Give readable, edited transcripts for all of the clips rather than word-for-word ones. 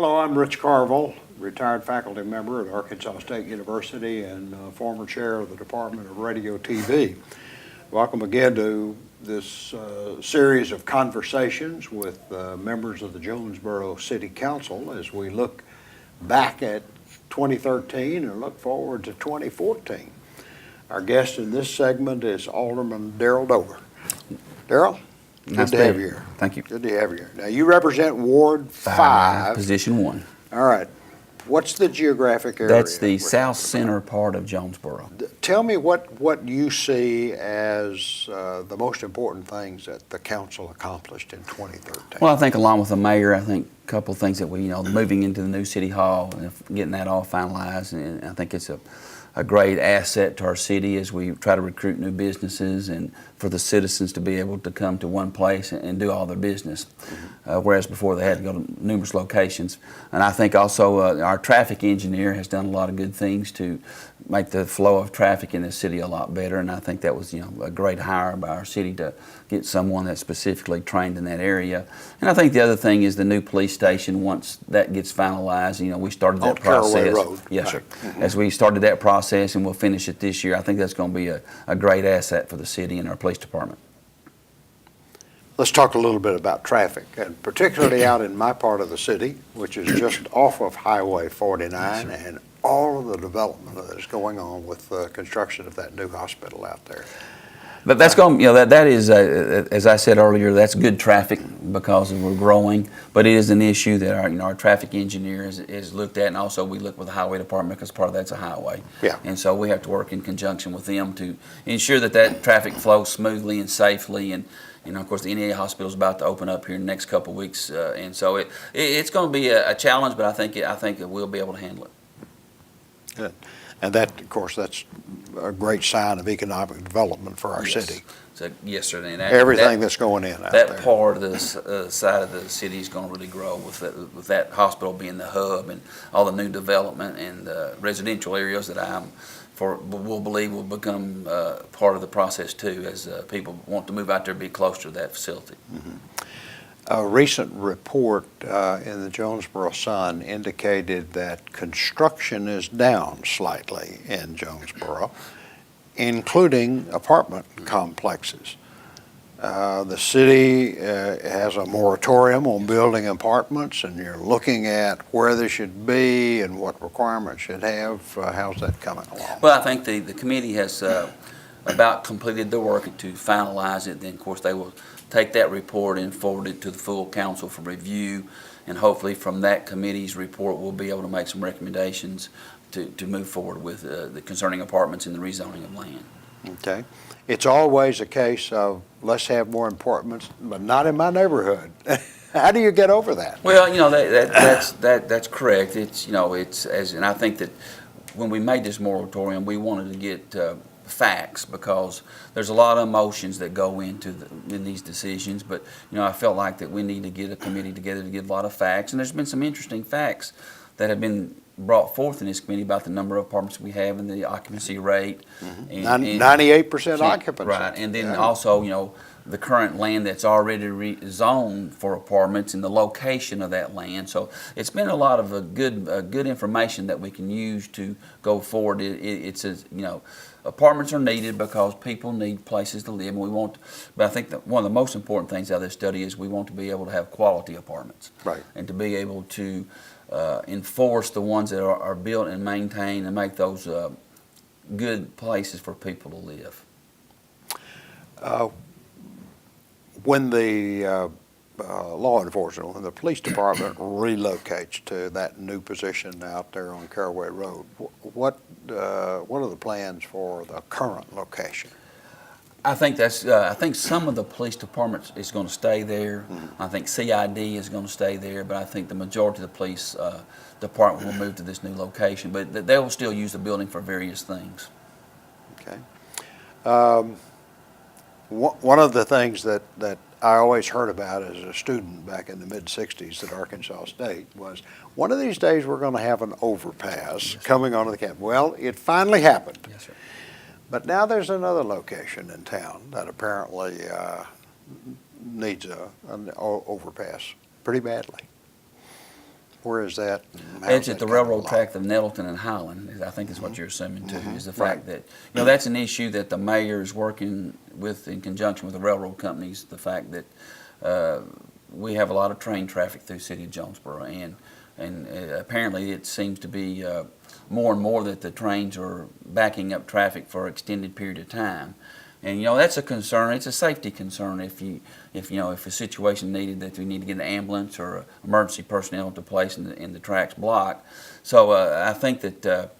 Hello, I'm Rich Carville, retired faculty member at Arkansas State University and former chair of the Department of Radio TV. Welcome again to this series of conversations with members of the Jonesboro City Council as we look back at 2013 and look forward to 2014. Our guest in this segment is Alderman Darrell Dover. Darrell? Good to have you here. Thank you. Good to have you here. Now, you represent Ward 5. Position 1. All right. What's the geographic area? That's the south center part of Jonesboro. Tell me what you see as the most important things that the council accomplished in 2013. Well, I think along with the mayor, I think a couple of things that we, moving into the new city hall and getting that all finalized, and I think it's a great asset to our city as we try to recruit new businesses and for the citizens to be able to come to one place and do all their business, whereas before they had to go to numerous locations. And I think also our traffic engineer has done a lot of good things to make the flow of traffic in the city a lot better, and I think that was a great hire by our city to get someone that's specifically trained in that area. And I think the other thing is the new police station. Once that gets finalized, we started that process. Caraway Road. Yes, right. sir. As we started that process, and we'll finish it this year, I think that's going to be a great asset for the city and our police department. Let's talk a little bit about traffic, and particularly out in my part of the city, which is just off of Highway 49, and all of the development that is going on with the construction of that new hospital out there. But that's going, that is, as I said earlier, that's good traffic because we're growing. But it is an issue that our traffic engineer is looked at, and also we look with the highway department because part of that's a highway. Yeah. And so we have to work in conjunction with them to ensure that traffic flows smoothly and safely. And of course, the NEA hospital is about to open up here in the next couple of weeks, and so it's going to be a challenge, but I think we'll be able to handle it. Good. And that, of course, that's a great sign of economic development for our city. So, yes, sir. And everything that's going in out there. That part of the side of the city is going to really grow with that hospital being the hub and all the new development and residential areas that we'll believe will become part of the process too, as people want to move out there and be closer to that facility. Mm-hmm. A recent report in the Jonesboro Sun indicated that construction is down slightly in Jonesboro, including apartment complexes. The city has a moratorium on building apartments, and you're looking at where they should be and what requirements should have. How's that coming along? Well, I think the committee has about completed their work to finalize it. Then, of course, they will take that report and forward it to the full council for review, and hopefully from that committee's report we'll be able to make some recommendations to move forward with the concerning apartments and the rezoning of land. Okay. It's always a case of let's have more apartments, but not in my neighborhood. How do you get over that? Well, that's correct. And I think that when we made this moratorium, we wanted to get facts, because there's a lot of emotions that go into in these decisions, but I felt like that we need to get a committee together to give a lot of facts, and there's been some interesting facts that have been brought forth in this committee about the number of apartments we have and the occupancy rate. Mm-hmm. 98% occupancy. Right, and then also the current land that's already zoned for apartments and the location of that land. So it's been a lot of good information that we can use to go forward. Apartments are needed because people need places to live, and but I think that one of the most important things out of this study is we want to be able to have quality apartments. Right. And to be able to enforce the ones that are built and maintained and make those good places for people to live. When the law enforcement, when the police department relocates to that new position out there on Caraway Road, what are the plans for the current location? I think I think some of the police departments is going to stay there. Mm-hmm. I think CID is going to stay there, but I think the majority of the police department will move to this new location. But they will still use the building for various things. Okay. One of the things that I always heard about as a student back in the mid-'60s at Arkansas State was, one of these days we're going to have an overpass coming onto the campus. Well, it finally happened. Yes, sir. But now there's another location in town that apparently needs an overpass pretty badly. Where is that? It's at the railroad track of Nettleton and Highland, I think is what you're assuming too, is the fact that, that's an issue that the mayor is working with in conjunction with the railroad companies, the fact that we have a lot of train traffic through the city of Jonesboro, and apparently it seems to be more and more that the trains are backing up traffic for an extended period of time. And that's a concern. It's a safety concern if a situation needed that we need to get an ambulance or emergency personnel to place in the tracks blocked. So I think that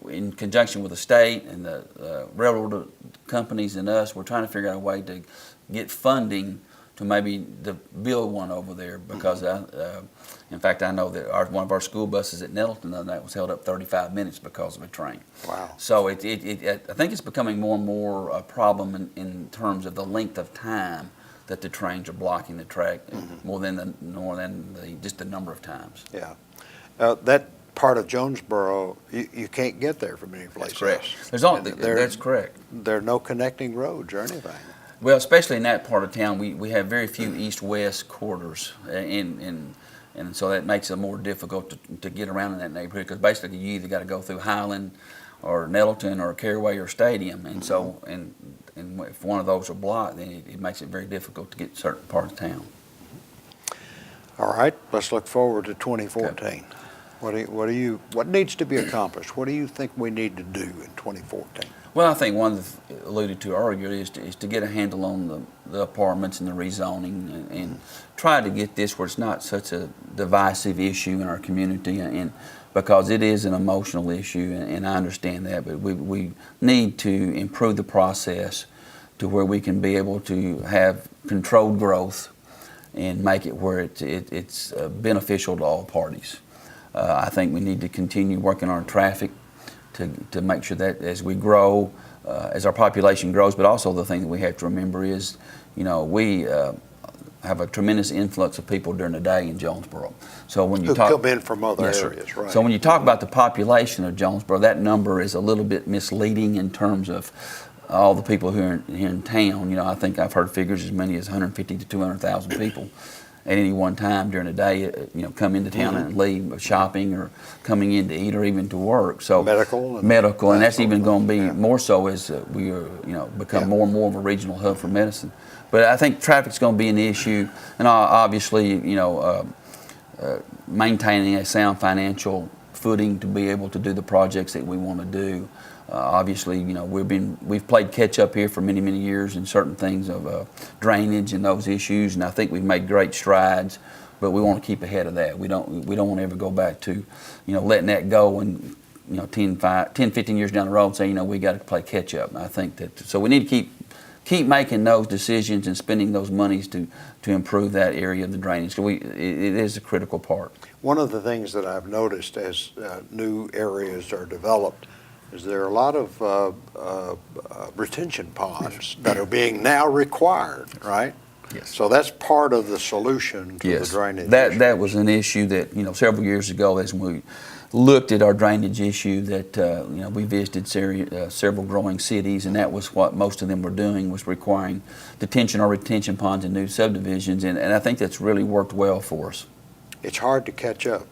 in conjunction with the state and the railroad companies and us, we're trying to figure out a way to get funding to maybe build one over there, because in fact I know that one of our school buses at Nettleton the other night was held up 35 minutes because of a train. Wow. So I think it's becoming more and more a problem in terms of the length of time that the trains are blocking the track, more than just the number of times. Yeah. That part of Jonesboro, you can't get there from any place That's correct. else. That's correct. There are no connecting roads or anything. Well, especially in that part of town, we have very few east-west corridors, and so that makes it more difficult to get around in that neighborhood, because basically you either got to go through Highland or Nettleton or Caraway or Stadium, and so and if one of those are blocked, then it makes it very difficult to get certain parts of town. All right, let's look forward to 2014. Okay. What needs to be accomplished? What do you think we need to do in 2014? Well, I think one alluded to earlier is to get a handle on the apartments and the rezoning, and try to get this where it's not such a divisive issue in our community, and because it is an emotional issue, and I understand that, but we need to improve the process to where we can be able to have controlled growth and make it where it's beneficial to all parties. I think we need to continue working on traffic to make sure that as we grow, as our population grows, but also the thing that we have to remember is, we have a tremendous influx of people during the day in Jonesboro. So when you come in from other areas, right? So when you talk about the population of Jonesboro, that number is a little bit misleading in terms of all the people who are here in town. I think I've heard figures as many as 150 to 200,000 people at any one time during the day, come into town and leave, shopping or coming in to eat or even to work. So medical, and that's even going to be more so as we are, become more and more of a regional hub for medicine. But I think traffic's going to be an issue, and obviously, maintaining a sound financial footing to be able to do the projects that we want to do. Obviously, we've played catch up here for many, many years in certain things of drainage and those issues, and I think we've made great strides. But we want to keep ahead of that. We don't want to ever go back to, letting that go and 10, 15 years down the road saying, we got to play catch up. And I think that so we need to keep making those decisions and spending those monies to improve that area of the drainage. So it is a critical part. One of the things that I've noticed as new areas are developed is there are a lot of retention ponds that are being now required, right? Yes. So that's part of the solution to the drainage issue. That was an issue that, several years ago as we looked at our drainage issue that, we visited several growing cities, and that was what most of them were doing, was requiring detention or retention ponds in new subdivisions, and I think that's really worked well for us. It's hard to catch up.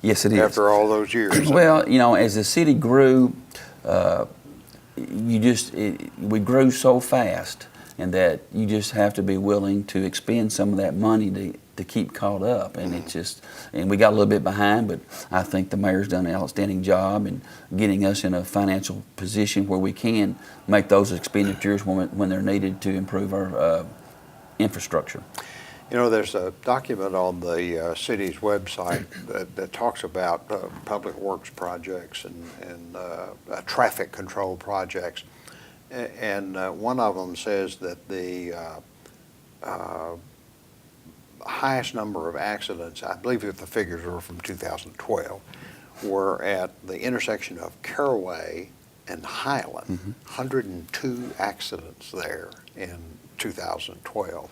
Yes, it is. After all those years. Well, as the city grew, we grew so fast, and that you just have to be willing to expend some of that money to keep caught up, and and we got a little bit behind, but I think the mayor's done an outstanding job in getting us in a financial position where we can make those expenditures when they're needed to improve our infrastructure. There's a document on the city's website that talks about public works projects and traffic control projects. And one of them says that the highest number of accidents, I believe if the figures were from 2012, were at the intersection of Caraway and Highland. 102 accidents there in 2012.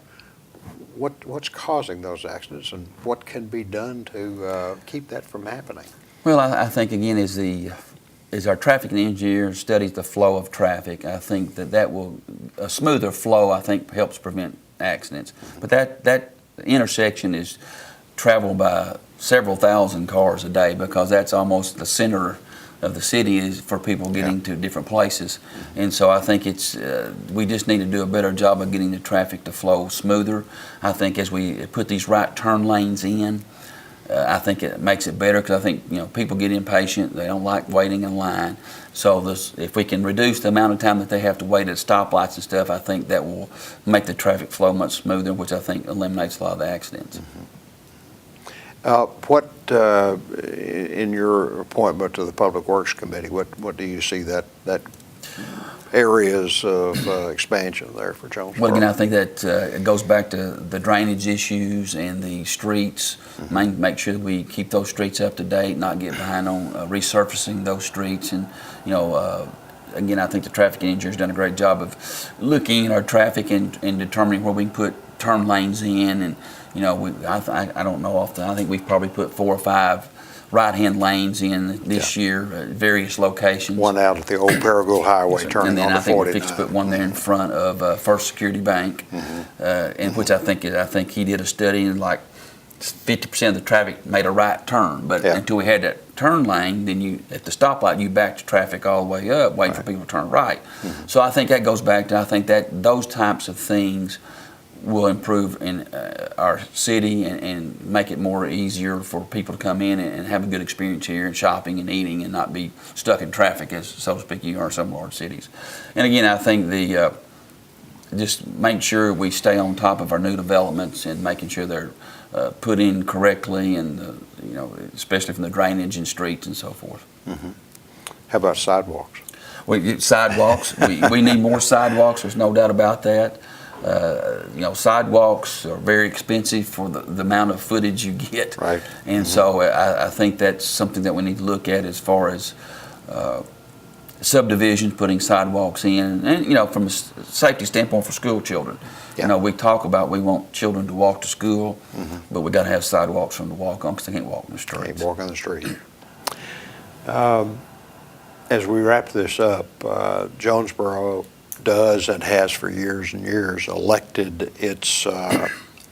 What's causing those accidents, and what can be done to keep that from happening? Well, I think again, as our traffic engineer studies the flow of traffic, I think that will a smoother flow, I think, helps prevent accidents. But that intersection is travel by several thousand cars a day, because that's almost the center of the city is for people getting to different places. And so I think it's we just need to do a better job of getting the traffic to flow smoother. I think as we put these right turn lanes in, I think it makes it better, because I think people get impatient. They don't like waiting in line. So if we can reduce the amount of time that they have to wait at stoplights and stuff, I think that will make the traffic flow much smoother, which I think eliminates a lot of the accidents. What, in your appointment to the Public Works Committee, what do you see that areas of expansion there for Jonesboro? Well, again, I think that it goes back to the drainage issues and the streets. Make sure that we keep those streets up to date, not get behind on resurfacing those streets. And again, I think the traffic engineer's done a great job of looking at our traffic and determining where we can put turn lanes in. And I don't know often. I think we've probably put 4 or 5 right-hand lanes in this year at various locations. One out at the old Paragould Highway turning on to 49. And then I think we're fixed to put one there in front of First Security Bank, and which I think he did a study, and like 50% of the traffic made a right turn. But until we had that turn lane, then at the stoplight you backed the traffic all the way up, waiting for people to turn right. So I think that goes back to, I think that those types of things will improve in our city and make it more easier for people to come in and have a good experience here, and shopping and eating, and not be stuck in traffic, as so to speak you are in some large cities. And again, I think just make sure we stay on top of our new developments and making sure they're put in correctly, and especially from the drainage and streets and so forth. How about sidewalks? Sidewalks. We need more sidewalks. There's no doubt about that. Sidewalks are very expensive for the amount of footage you get. Right. And so I think that's something that we need to look at as far as subdivisions, putting sidewalks in, and from a safety standpoint for school children. We talk about we want children to walk to school, but we got to have sidewalks for them to walk on, because they can't walk in the streets. Can't walk on the street. As we wrap this up, Jonesboro does and has for years and years elected its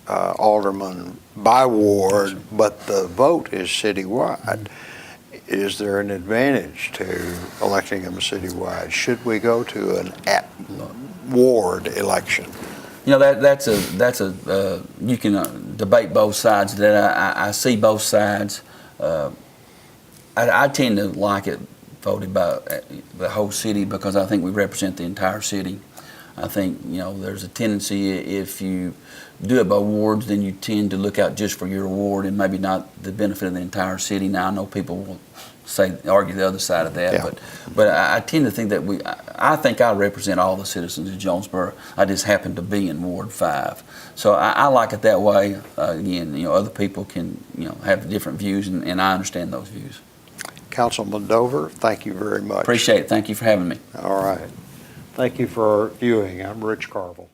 alderman by ward, but the vote is citywide. Is there an advantage to electing them citywide? Should we go to an at-ward election? That's a you can debate both sides of that. I see both sides. I tend to like it voted by the whole city, because I think we represent the entire city. I think there's a tendency, if you do it by wards, then you tend to look out just for your ward and maybe not the benefit of the entire city. Now I know people will argue the other side of that, but I tend to think that I think I represent all the citizens of Jonesboro. I just happen to be in Ward 5, so I like it that way. Again, other people can have different views, and I understand those views. Councilman Dover, thank you very much. Appreciate it. Thank you for having me. All right. Thank you for viewing. I'm Rich Carville.